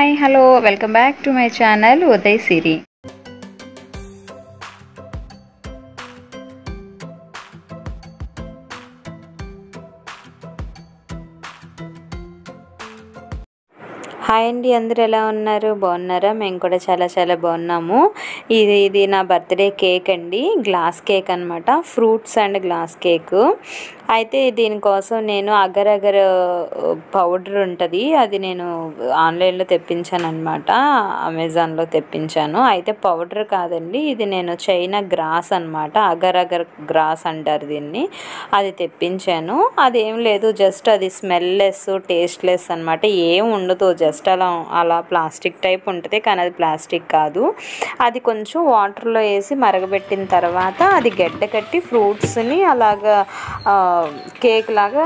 Hi hello welcome back to my channel Uday Siri. Hi అండి, అందరు ఎలా ఉన్నారు? బాగున్నారా? మేము కూడా చాలా చాలా బాగున్నాము. ఇది నా బర్త్డే కేక్ అండి, గ్లాస్ కేక్ అనమాట, ఫ్రూట్స్ అండ్ గ్లాస్ కేక్. అయితే దీనికోసం నేను అగర్ అగర్ పౌడర్ ఉంటుంది, అది నేను ఆన్లైన్లో తెప్పించాను అనమాట, అమెజాన్లో తెప్పించాను. అయితే పౌడర్ కాదండి, ఇది నేను చైనా గ్రాస్ అనమాట, అగర్ అగర్ గ్రాస్ అంటారు దీన్ని. అది తెప్పించాను. అదేం లేదు, జస్ట్ అది స్మెల్లెస్ టేస్ట్లెస్ అనమాట, ఏం ఉండదు, జస్ట్ అలా ప్లాస్టిక్ టైప్ ఉంటుంది, కానీ అది ప్లాస్టిక్ కాదు. అది కొంచెం వాటర్లో వేసి మరగబెట్టిన తర్వాత అది గడ్డ కట్టి ఫ్రూట్స్ని అలాగా కేక్ లాగా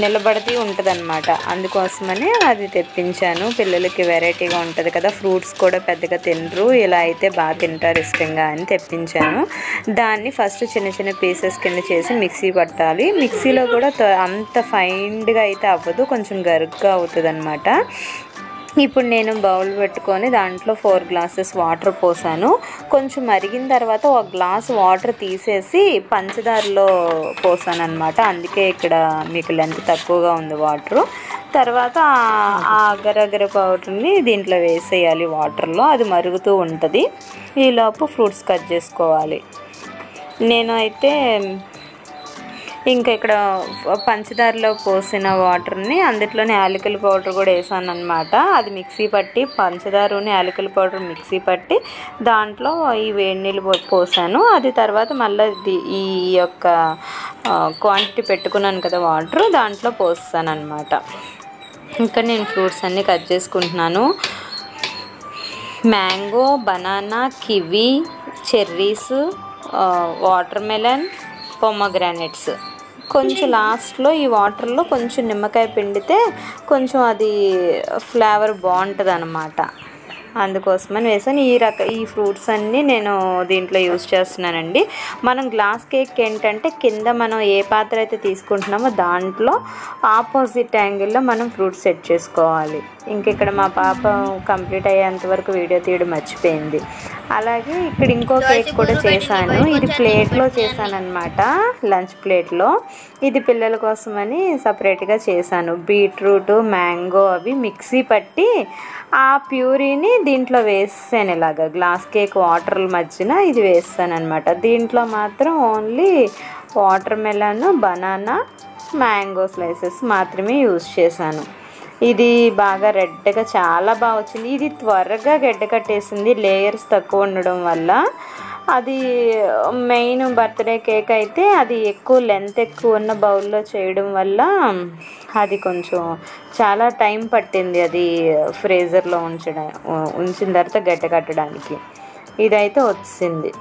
నిలబడితే ఉంటుంది అనమాట. అందుకోసమని అది తెప్పించాను. పిల్లలకి వెరైటీగా ఉంటుంది కదా, ఫ్రూట్స్ కూడా పెద్దగా తినరు, ఇలా అయితే బాగా తింటారు ఇష్టంగా అని తెప్పించాను. దాన్ని ఫస్ట్ చిన్న చిన్న పీసెస్ కింద చేసి మిక్సీ పట్టాలి. మిక్సీలో కూడా అంత ఫైన్గా అయితే అవ్వదు, కొంచెం గరుగ్గా అవుతుంది అనమాట. ఇప్పుడు నేను బౌల్ పెట్టుకొని దాంట్లో 4 గ్లాసెస్ వాటర్ పోసాను. కొంచెం మరిగిన తర్వాత ఒక గ్లాస్ వాటర్ తీసేసి పంచదారలో పోసాను అనమాట, అందుకే ఇక్కడ మీకు లెంత్ తక్కువగా ఉంది వాటరు. తర్వాత ఆ అగరగర పౌడర్ని దీంట్లో వేసేయాలి వాటర్లో, అది మరుగుతూ ఉంటుంది. ఈలోపు ఫ్రూట్స్ కట్ చేసుకోవాలి. నేను అయితే ఇంకా ఇక్కడ పంచదారలో పోసిన వాటర్ని అందులోనే యాలకుల పౌడర్ కూడా వేసాను అనమాట. అది మిక్సీ పట్టి, పంచదారని యాలకుల పౌడర్ మిక్సీ పట్టి దాంట్లో ఈ వేడి నీళ్ళు పోసాను. అది తర్వాత మళ్ళీ ఈ యొక్క క్వాంటిటీ పెట్టుకున్నాను కదా వాటర్, దాంట్లో పోస్తాను అనమాట. ఇంకా నేను ఫ్రూట్స్ అన్నీ కట్ చేసుకుంటున్నాను. Mango, banana, kiwi, cherries, watermelon, pomegranates. కొంచెం లాస్ట్లో ఈ వాటర్లో కొంచెం నిమ్మకాయ పిండితే కొంచెం అది ఫ్లేవర్ బాగుంటుంది అన్నమాట, అందుకోసమని వేసాను. ఈ ఫ్రూట్స్ అన్నీ నేను దీంట్లో యూజ్ చేస్తున్నానండి. మనం గ్లాస్ కేక్ ఏంటంటే కింద మనం ఏ పాత్ర అయితే తీసుకుంటున్నామో దాంట్లో ఆపోజిట్ యాంగిల్లో మనం ఫ్రూట్స్ సెట్ చేసుకోవాలి. ఇక్కడ మా పాప కంప్లీట్ అయ్యేంత వరకు వీడియో తీయడం మర్చిపోయింది. అలాగే ఇక్కడ ఇంకో కేక్ కూడా చేశాను. ఇది ప్లేట్లో చేశాను అనమాట, లంచ్ ప్లేట్లో. ఇది పిల్లల కోసమని సపరేట్గా చేశాను. బీట్రూట్, మ్యాంగో అవి మిక్సీ పట్టి ఆ ప్యూరీని దీంట్లో వేసాను. ఇలాగా గ్లాస్ కేక్ వాటర్ మధ్యన ఇది వేస్తాను అనమాట. దీంట్లో మాత్రం only water melon, banana, mango slices మాత్రమే యూజ్ చేశాను. ఇది బాగా రెడ్గా చాలా బాగా వచ్చింది. ఇది త్వరగా గడ్డ కట్టేసింది లేయర్స్ తక్కువ ఉండడం వల్ల. అది మెయిన్ బర్త్డే కేక్ అయితే అది ఎక్కువ లెంత్ ఎక్కువ ఉన్న బౌల్లో చేయడం వల్ల అది కొంచెం చాలా టైం పట్టింది అది ఫ్రీజర్లో ఉంచిన తర్వాత గడ్డ కట్టడానికి. ఇదైతే వచ్చింది.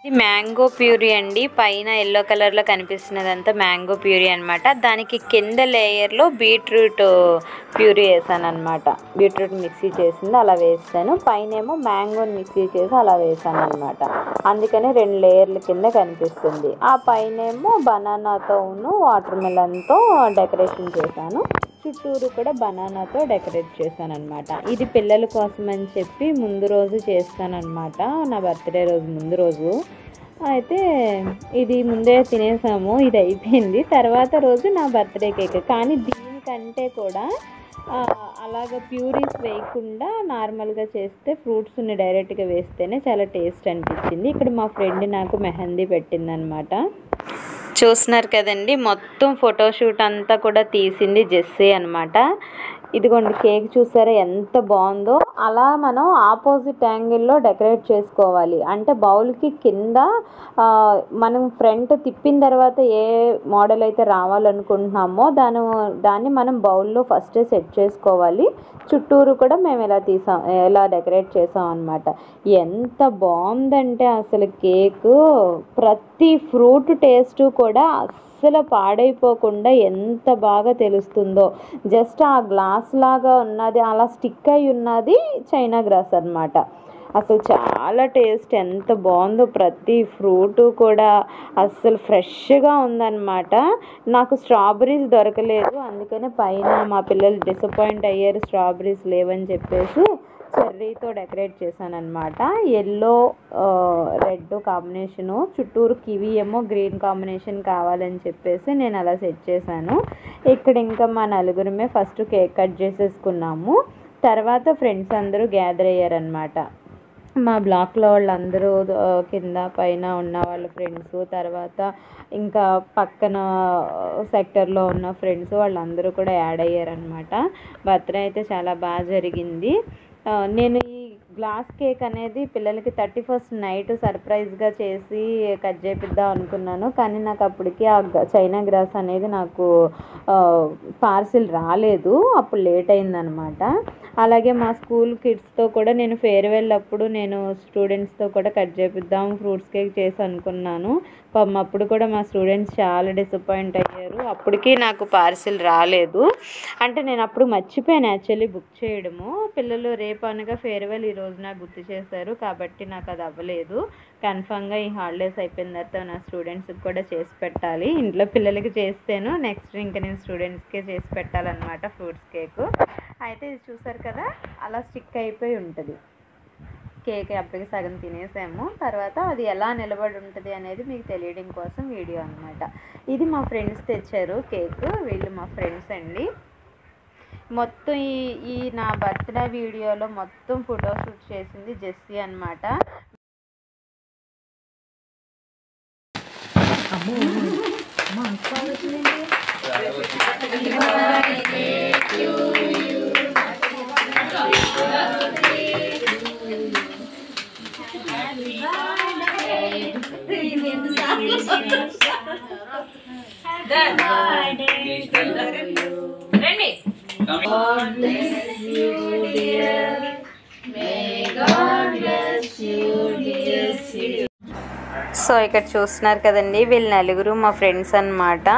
ఇది మ్యాంగో ప్యూరీ అండి, పైన ఎల్లో కలర్లో కనిపిస్తున్నదంతా మ్యాంగో ప్యూరీ అనమాట. దానికి కింద లేయర్లో బీట్రూట్ ప్యూరీ వేసాను అనమాట. బీట్రూట్ మిక్సీ చేసింది అలా వేసాను, పైన ఏమో మ్యాంగోని మిక్సీ చేసి అలా వేసాను అనమాట. అందుకని 2 లేయర్ల కింద కనిపిస్తుంది. ఆ పైన ఏమో బనానాతో వాటర్ మెలన్తో డెకరేషన్ చేశాను. చుట్టూరు కూడా బనానాతో డెకరేట్ చేశాను అనమాట. ఇది పిల్లల కోసం అని చెప్పి ముందు రోజు చేస్తానన్నమాట, నా బర్త్డే రోజు ముందు రోజు. అయితే ఇది ముందే తినేసాము, ఇది అయిపోయింది. తర్వాత రోజు నా బర్త్డే కేక్. కానీ దీనికంటే కూడా అలాగ ప్యూరీస్ వేయకుండా నార్మల్గా చేస్తే, ఫ్రూట్స్ని డైరెక్ట్గా వేస్తేనే చాలా టేస్ట్ అనిపించింది. ఇక్కడ మా ఫ్రెండ్ నాకు మెహందీ పెట్టిందనమాట. చూస్తున్నారు కదండి, మొత్తం ఫోటోషూట్ అంతా కూడా తీసింది జెస్సీ అనమాట. ఇదిగోండి కేక్ చూసారా ఎంత బాగుందో. అలా మనం ఆపోజిట్ యాంగిల్లో డెకరేట్ చేసుకోవాలి. అంటే బౌల్కి కింద మనం ఫ్రంట్ తిప్పిన తర్వాత ఏ మోడల్ అయితే రావాలనుకుంటున్నామో దాన్ని మనం బౌల్లో ఫస్టే సెట్ చేసుకోవాలి. చుట్టూరు కూడా మేము ఇలా డెకరేట్ చేసాం అనమాట. ఎంత బాగుందంటే అసలు కేకు ప్రతి ఫ్రూట్ టేస్ట్ కూడా అస్సలు పాడైపోకుండా ఎంత బాగా తెలుస్తుందో. జస్ట్ ఆ గ్లాస్ లాగా ఉన్నది అలా స్టిక్ అయి ఉన్నది చైనా గ్రాస్ అనమాట. అసలు చాలా టేస్ట్ ఎంత బాగుందో. ప్రతి ఫ్రూటు కూడా అస్సలు ఫ్రెష్గా ఉందన్నమాట. నాకు స్ట్రాబెర్రీస్ దొరకలేదు, అందుకనే పైన మా పిల్లలు డిసప్పాయింట్ అయ్యారు స్ట్రాబెర్రీస్ లేవని చెప్పేసి చెర్రీతో డెకరేట్ చేశానన్నమాట. ఎల్లో రెడ్ కాంబినేషను, చుట్టూరు కివి ఏమో గ్రీన్ కాంబినేషన్ కావాలని చెప్పేసి నేను అలా సెట్ చేశాను. ఇక్కడ ఇంకా మా నలుగురమే ఫస్ట్ కేక్ కట్ చేసేసుకున్నాము. తర్వాత ఫ్రెండ్స్ అందరూ గ్యాదర్ అయ్యారనమాట. మా బ్లాక్లో వాళ్ళందరూ కింద పైన ఉన్న వాళ్ళ ఫ్రెండ్స్, తర్వాత ఇంకా పక్కన సెక్టర్లో ఉన్న ఫ్రెండ్స్ వాళ్ళందరూ కూడా యాడ్ అయ్యారనమాట. బర్త్డే అయితే చాలా బాగా జరిగింది. నేను ఈ గ్లాస్ కేక్ అనేది పిల్లలకి 31st నైట్ సర్ప్రైజ్గా చేసి కట్ చేపిద్దాం అనుకున్నాను. కానీ నాకు అప్పటికి ఆ చైనా గ్రాస్ అనేది నాకు పార్సిల్ రాలేదు, అప్పుడు లేట్ అయిందనమాట. అలాగే మా స్కూల్ కిడ్స్తో కూడా నేను ఫేర్వెల్ అప్పుడు నేను స్టూడెంట్స్తో కూడా కట్ చేపిద్దాం ఫ్రూట్స్ కేక్ చేసి అనుకున్నాను. అప్పుడు కూడా మా స్టూడెంట్స్ చాలా డిసప్పాయింట్ అయ్యారు. అప్పటికి నాకు పార్సిల్ రాలేదు. అంటే నేను అప్పుడు మర్చిపోయాను యాక్చువల్లీ బుక్ చేయడము. పిల్లలు రేపు అనగా ఫేర్వెల్ ఈ రోజున గుర్తు చేశారు కాబట్టి నాకు అది అవ్వలేదు. కన్ఫామ్గా ఈ హాలిడేస్ అయిపోయిన తర్వాత నా స్టూడెంట్స్కి కూడా చేసి పెట్టాలి. ఇంట్లో పిల్లలకి చేస్తాను, నెక్స్ట్ ఇంకా నేను స్టూడెంట్స్కే చేసి పెట్టాలన్నమాట ఫ్రూట్స్ కేకు. అయితే ఇది చూసారు కదా అలా స్టిక్ అయిపోయి ఉంటుంది కేక్. అప్పటికి సగం తినేసాము. తర్వాత అది ఎలా నిలబడి ఉంటుంది అనేది మీకు తెలియడం కోసం వీడియో అనమాట. ఇది మా ఫ్రెండ్స్ తెచ్చారు కేక్, వీళ్ళు మా ఫ్రెండ్స్ అండి. మొత్తం ఈ నా బర్త్డే వీడియోలో మొత్తం ఫోటోషూట్ చేసింది జెస్సీ అనమాట. God bless you, dear. May God bless you, dear. So ఇక్కడ చూస్తున్నారు కదండి, వీళ్ళు నలుగురు మా ఫ్రెండ్స్ అన్నమాట.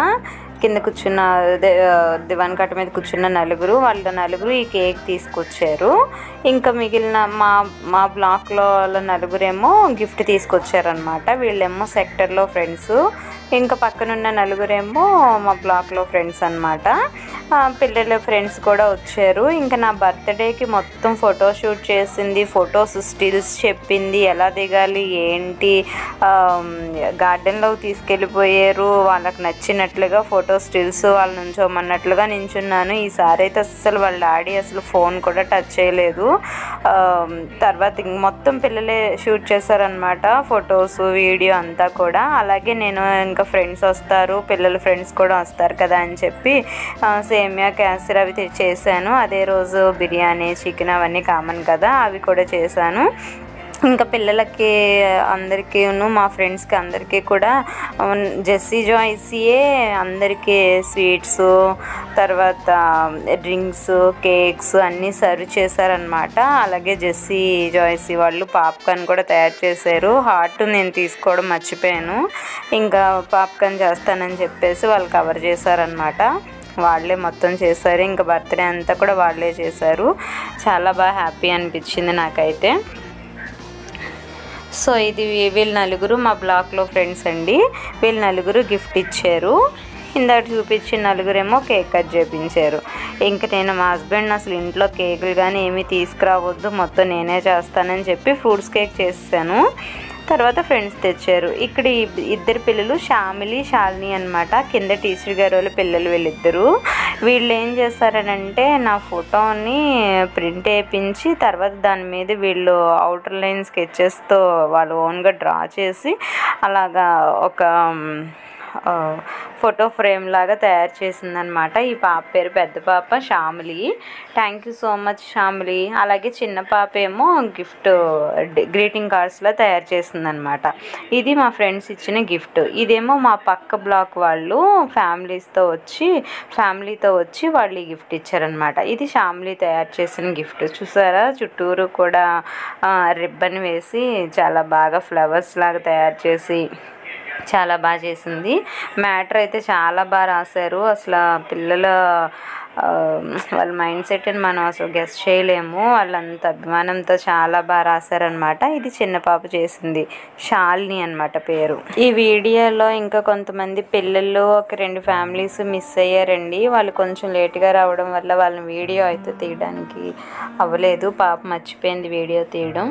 కింద కూర్చున్న దివాన్ కట్ట మీద కూర్చున్న నలుగురు, వాళ్ళ నలుగురు ఈ కేక్ తీసుకొచ్చారు. ఇంకా మిగిలిన మా బ్లాక్లో వాళ్ళ నలుగురేమో గిఫ్ట్ తీసుకొచ్చారనమాట. వీళ్ళేమో సెక్టర్లో ఫ్రెండ్స్, ఇంకా పక్కనున్న నలుగురేమో మా బ్లాక్లో ఫ్రెండ్స్ అనమాట. పిల్లల ఫ్రెండ్స్ కూడా వచ్చారు. ఇంకా నా బర్త్డేకి మొత్తం ఫోటోషూట్ చేసింది, ఫొటోస్ స్టిల్స్ చెప్పింది, ఎలా దిగాలి ఏంటి, గార్డెన్లోకి తీసుకెళ్ళిపోయారు. వాళ్ళకి నచ్చినట్లుగా ఫోటో స్టిల్స్ వాళ్ళు నుంచోమన్నట్లుగా నించున్నాను. ఈసారి అయితే అస్సలు వాళ్ళ డాడీ అసలు ఫోన్ కూడా టచ్ చేయలేదు. తర్వాత మొత్తం పిల్లలే షూట్ చేశారనమాట ఫొటోస్ వీడియో అంతా కూడా. అలాగే నేను ఇంకా ఫ్రెండ్స్ వస్తారు, పిల్లల ఫ్రెండ్స్ కూడా వస్తారు కదా అని చెప్పి సేమియా క్యాసర్ అవి చేశాను. అదే రోజు బిర్యానీ చికెన్ అవన్నీ కామన్ కదా, అవి కూడా చేశాను. ఇంకా పిల్లలకి అందరికీ మా ఫ్రెండ్స్కి అందరికీ కూడా జెస్సీ జాయ్సీయే అందరికీ స్వీట్స్, తర్వాత డ్రింక్స్, కేక్స్ అన్నీ సర్వ్ చేశారనమాట. అలాగే జెస్సీ జాయ్సీ వాళ్ళు పాప్కార్న్ కూడా తయారు చేశారు. హాట్ నేను తీసుకోవడం మర్చిపోయాను, ఇంకా పాప్కార్న్ చేస్తానని చెప్పేసి వాళ్ళు కవర్ చేశారనమాట. వాళ్ళే మొత్తం చేశారు. ఇంకా బర్త్డే అంతా కూడా వాళ్ళే చేశారు. చాలా బాగా హ్యాపీ అనిపించింది నాకైతే. సో ఇది వీళ్ళు నలుగురు మా బ్లాక్లో ఫ్రెండ్స్ అండి. వీళ్ళు నలుగురు గిఫ్ట్ ఇచ్చారు. ఇందాక చూపించిన నలుగురేమో కేక్ కట్ చేయించారు. ఇంక నేను మా హస్బెండ్ అసలు ఇంట్లో కేకులు కానీ ఏమీ తీసుకురావద్దు, మొత్తం నేనే చేస్తానని చెప్పి ఫ్రూట్స్ కేక్ చేసాను. తర్వాత ఫ్రెండ్స్ తెచ్చారు. ఇక్కడ ఇద్దరు పిల్లలు శామిలి, శాలిని అనమాట. కింద టీచర్ గారు వాళ్ళ పిల్లలు వీళ్ళిద్దరు. వీళ్ళు ఏం చేస్తారనంటే నా ఫోటోని ప్రింట్ వేయించి తర్వాత దాని మీద వీళ్ళు అవుటర్ లైన్ స్కెచెస్తో వాళ్ళు ఓన్గా డ్రా చేసి అలాగా ఒక ఫోటో ఫ్రేమ్ లాగా తయారు చేసిందనమాట. ఈ పాప పేరు పెద్ద పాప Shyamili. Thank you so much Shyamili. అలాగే చిన్న పాప ఏమో గిఫ్ట్ గ్రీటింగ్ కార్డ్స్లో తయారు చేసిందనమాట. ఇది మా ఫ్రెండ్స్ ఇచ్చిన గిఫ్ట్. ఇదేమో మా పక్క బ్లాక్ వాళ్ళు ఫ్యామిలీతో వచ్చి వాళ్ళు ఈ గిఫ్ట్ ఇచ్చారనమాట. ఇది శ్యామిలి తయారు చేసిన గిఫ్ట్. చూసారా, చుట్టూరు కూడా రిబ్బన్ వేసి చాలా బాగా ఫ్లవర్స్ లాగా తయారు చేసి చాలా బాగా చేసింది. మ్యాటర్ అయితే చాలా బాగా రాశారు. అసలు పిల్లల వాళ్ళ మైండ్ సెట్ని మనం అసలు గెస్ చేయలేము. వాళ్ళంత అభిమానంతో చాలా బాగా రాశారనమాట. ఇది చిన్న పాప చేసింది, శాలిని అనమాట పేరు. ఈ వీడియోలో ఇంకా కొంతమంది పిల్లలు ఒక 2 ఫ్యామిలీస్ మిస్ అయ్యారండి. వాళ్ళు కొంచెం లేట్గా రావడం వల్ల వాళ్ళని వీడియో అయితే తీయడానికి అవ్వలేదు. పాప మర్చిపోయింది వీడియో తీయడం.